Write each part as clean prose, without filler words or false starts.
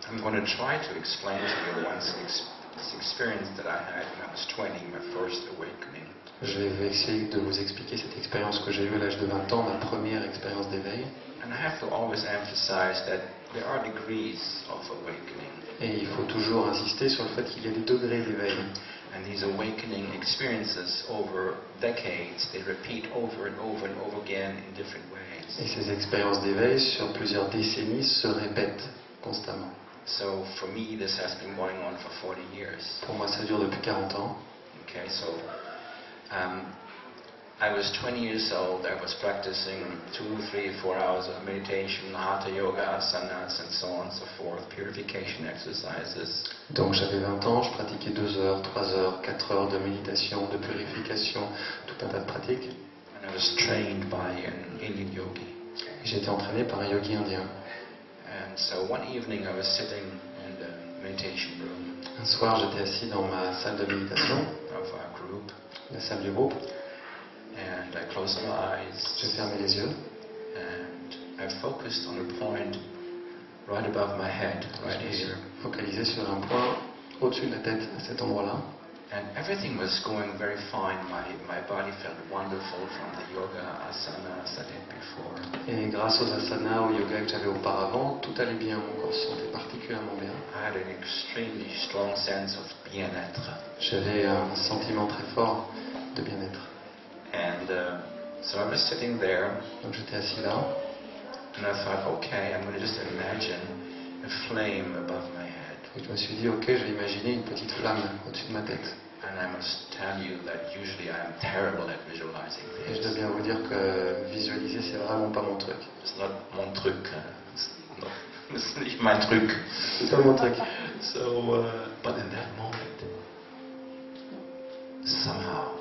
I'm going to try to explain to you this experience that I had when I was 20, my first awakening. Je vais essayer de vous expliquer cette expérience que j'ai eue à l'âge de 20 ans, ma première expérience d'éveil. And I have to always emphasize that there are degrees of awakening. Et il faut toujours insister sur le fait qu'il y a des degrés d'éveil. And these awakening experiences over decades, they repeat over and over and over again in different ways. Et ces expériences d'éveil sur plusieurs décennies se répètent constamment. So for me, this has been going on for 40 years. Pour moi, ça dure depuis 40 ans. Okay, so I was 20 years old. I was practicing 2, 3, 4 hours of meditation, hatha yoga, asanas, and so on and so forth, purification exercises. Donc j'avais 20 ans, je pratiquais 2 heures, 3 heures, 4 heures de méditation, de purification, tout un tas de pratiques. And I was trained by an Indian yogi. J'ai été entraîné par un yogi indien. And so one evening I was sitting in the meditation room Un soir, j'étais assis dans ma salle de méditation, of our group, la salle du groupe. and I closed my eyes, J'ai fermé les yeux. and I focused on a point right above my head, right Je me suis here. focalisé sur un point au-dessus de la tête, à cet endroit-là. And everything was going very fine. My body felt wonderful from the yoga asanas I did before. Et grâce aux asanas, au yoga que j'avais auparavant, tout allait bien, mon corps se sentait particulièrement bien. I had an extremely strong sense of bien-être. J'avais un sentiment très fort de bien-être. And so I was sitting there, Donc j'étais assis là, and I thought, okay, I'm going to just imagine a flame above my head. et je me suis dit, ok, je vais imaginer une petite flamme au-dessus de ma tête. And I must tell you that usually I am terrible at visualizing Et je dois things. bien vous dire que visualiser, c'est vraiment pas mon truc. It's not mon truc. It's nicht mein Truc. C'est pas mon truc. So, but in that moment, somehow,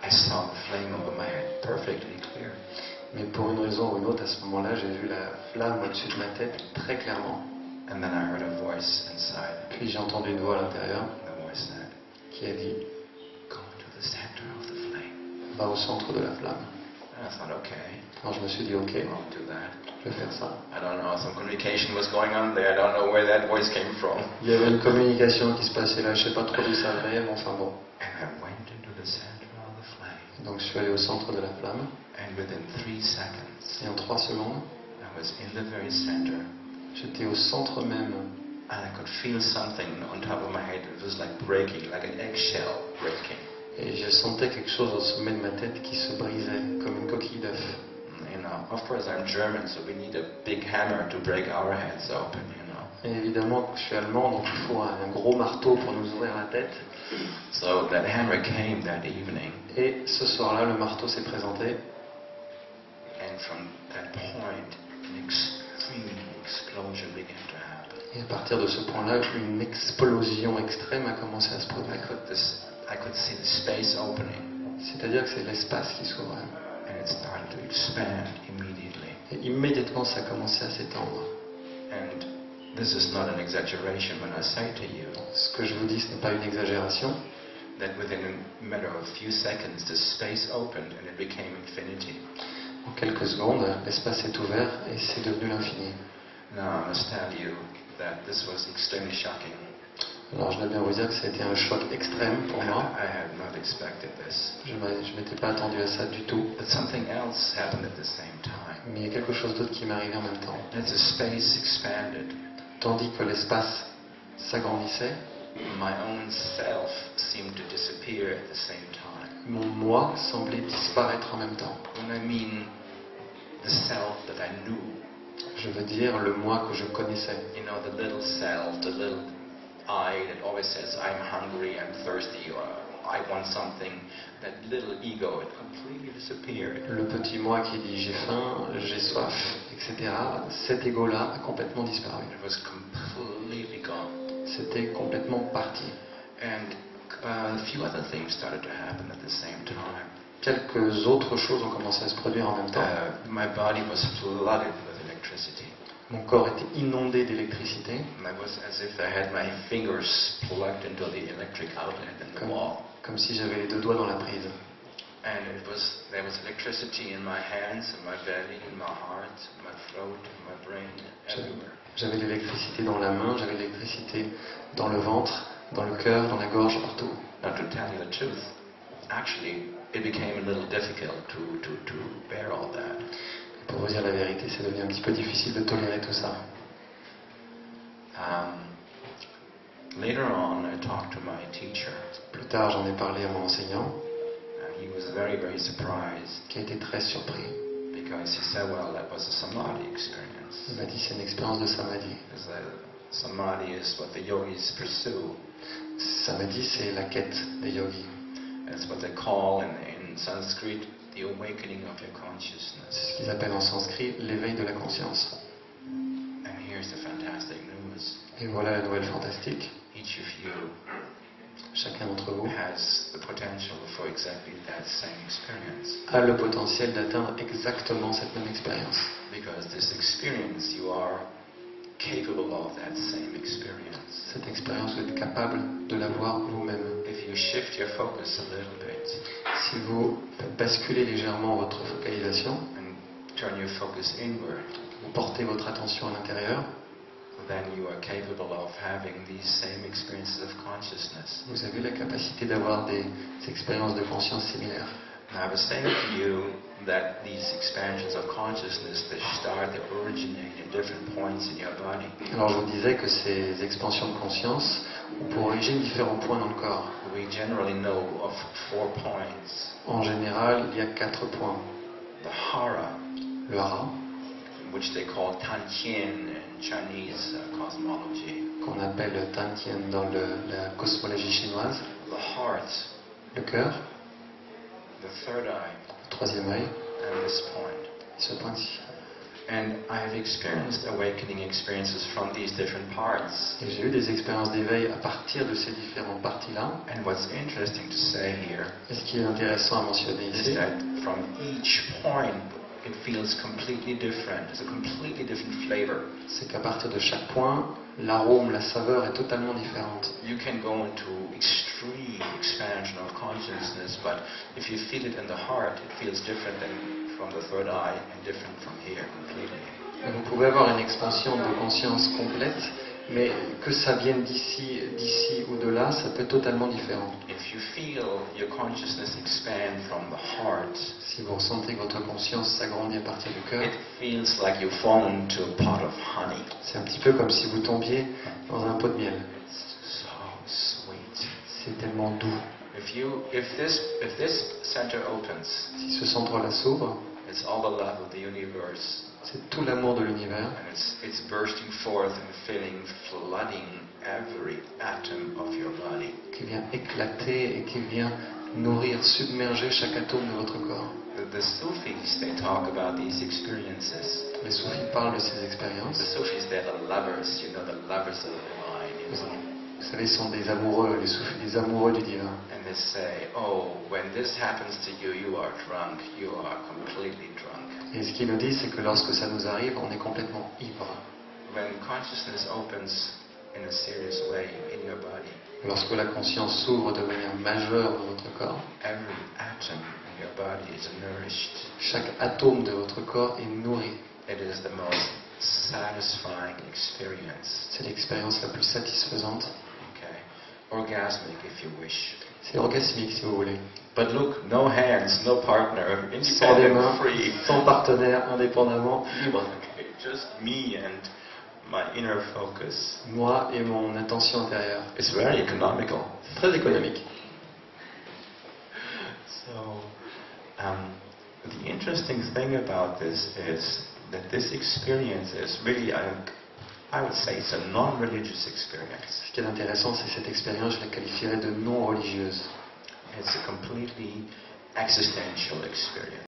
I saw the flame over my head perfectly clear. Mais pour une raison ou une autre, à ce moment-là, j'ai vu la flamme au-dessus de ma tête très clairement. And then I heard a voice inside. Puis j'ai entendu une voix à l'intérieur The voice said, qui a dit, go to the center of the flame. va au centre de la flamme. And I thought, okay, Alors je me suis dit, ok, I'll do that. je vais faire ça. I don't know, some communication was going on there. I don't know where that voice came from. Il y avait une communication qui se passait là, je sais pas trop d'où ça venait, mais enfin bon. And I went into the center of the flame. Donc je suis allé au centre de la flamme, And within 3 seconds, et en 3 secondes, I was in the very center. j'étais au centre même. And I could feel something on top of my head. It was like breaking, like an eggshell breaking. Et je sentais quelque chose au sommet de ma tête qui se brisait, comme une coquille d'œuf. You know, of course I'm German, so we need a big hammer to break our heads open, you know. Et évidemment, je suis allemand, donc il faut un gros marteau pour nous ouvrir la tête. So that hammer came that evening. Et ce soir-là, le marteau s'est présenté. And from that point, an extreme explosion began to happen. Et à partir de ce point-là, une explosion extrême a commencé à se I produire. could see the space opening, C'est-à-dire que c'est l'espace qui s'ouvrait. and it started to expand immediately. Et immédiatement, ça a commencé à s'étendre. And this is not an exaggeration when I say to you Ce que je vous dis, ce n'est pas une exagération. that within a matter of a few seconds, the space opened and it became infinity. En quelques secondes, l'espace s'est ouvert et c'est devenu l'infini. Now I must tell you that this was extremely shocking. Alors je dois bien vous dire que ça a été un choc extrême pour moi. I had not expected this. Je ne m'étais pas attendu à ça du tout. But something else happened at the same time. Mais il y a quelque chose d'autre qui m'est arrivé en même temps. As the space expanded, Tandis que l'espace s'agrandissait, my own self seemed to disappear at the same time. mon moi semblait disparaître en même temps. When I mean the self that I knew, Je veux dire le moi que je connaissais. you know, the little self, the little I that always says, I'm hungry, I'm thirsty, or I want something, that little ego, it completely disappeared. Le petit moi qui dit j'ai faim, j'ai soif, etc. Cet ego-là a complètement disparu. It was completely gone. C'était complètement parti. And a few other things started to happen at the same time. Quelques autres choses ont commencé à se produire en même temps. My body was flooded with electricity. Mon corps était inondé d'électricité, And it was as if I had my fingers plugged into the electric outlet in the wall. comme si j'avais les 2 doigts dans la prise. And there was electricity in my hands, in my belly, in my heart, in my throat, in my brain, everywhere. J'avais l'électricité dans la main, j'avais l'électricité dans le ventre, dans le cœur, dans la gorge, partout. Now, to tell you the truth, actually, it became a little difficult to bear all that. Pour vous dire la vérité, c'est devenu un petit peu difficile de tolérer tout ça. Later on, I talked to my teacher. Plus tard, j'en ai parlé à mon enseignant, And he was very, very surprised qui a été très surpris. because he said, well, that was a samadhi experience. Il m'a dit c'est une expérience de samadhi. Because samadhi is what the yogis pursue. Samadhi, c'est la quête des yogis. That's what they call in Sanskrit the awakening of your consciousness. C'est ce qu'ils appellent en sanskrit l'éveil de la conscience. And here's the fantastic news. Et voilà la nouvelle fantastique. Each of you Chacun d'entre vous has the potential for exactly that same experience. a le potentiel d'atteindre exactement cette même expérience. Because this experience, you are capable of that same experience. Cette expérience, vous êtes capable de l'avoir vous-même. If you shift your focus a little bit Si vous basculez légèrement votre focalisation, and turn your focus inward, vous portez votre attention à l'intérieur, then you are capable of having these same experiences of consciousness. vous avez la capacité d'avoir des expériences de conscience similaires. And I was saying to you that these expansions of consciousness, they originate in different points in your body. Alors je vous disais que ces expansions de conscience ont pour origine différents points dans le corps. We generally know of 4 points. En général, il y a 4 points. The hara, Le hara, which they call tantian in Chinese cosmology. qu'on appelle Tantien dans la cosmologie chinoise. The heart, Le cœur, the third eye, le troisième œil, and this point. et ce point-ci. And I have experienced awakening experiences from these different parts. Et j'ai eu des expériences d'éveil à partir de ces différentes parties-là. And what's interesting to say here Et ce qui est intéressant à mentionner is ici, that from each point it feels completely different. It's a completely different flavor. c'est qu'à partir de chaque point, l'arôme, la saveur est totalement différente. You can go into extreme expansion of consciousness, but if you feel it in the heart, it feels different than from the third eye and different from here completely. Et vous pouvez avoir une expansion de conscience complète, mais que ça vienne d'ici ou de là, ça peut être totalement différent. If you feel your consciousness expand from the heart, Si vous ressentez que votre conscience s'agrandit à partir du cœur, it feels like you fall into a pot of honey. c'est un petit peu comme si vous tombiez dans un pot de miel. So sweet. C'est tellement doux. If this center opens, Si ce centre-là s'ouvre, it's all the love of the universe, c'est tout l'amour de l'univers and it's bursting forth and flooding every atom of your body. qui vient éclater et qui vient nourrir, submerger chaque atome de votre corps. The Sufis, they talk about these experiences. Les soufis parlent de ces The expériences. Sufis, they're the lovers, the lovers of the divine. Vous savez, ce sont des amoureux, les soufis, des amoureux du divin. And they say, oh, when this happens to you, you are drunk. You are completely drunk. Et ce qu'ils nous disent, c'est que lorsque ça nous arrive, on est complètement ivre. When consciousness opens in a serious way in your body, Lorsque la conscience s'ouvre de manière majeure dans votre corps, every atom in your body is nourished. chaque atome de votre corps est nourri. It is the most satisfying experience. C'est l'expérience la plus satisfaisante. Okay, orgasmic if you wish. C'est orgasmique, si vous voulez. But look, no hands, no partner, Sans des independent, mains, free. sans partenaire, indépendamment, libre. Okay, just me and my inner focus. Moi et mon attention intérieure. It's very economical. C'est très économique. So, the interesting thing about this is that this experience is really, I would say, it's a non-religious experience. Ce qui est intéressant, c'est cette expérience, je la qualifierais de non religieuse. It's a completely existential experience.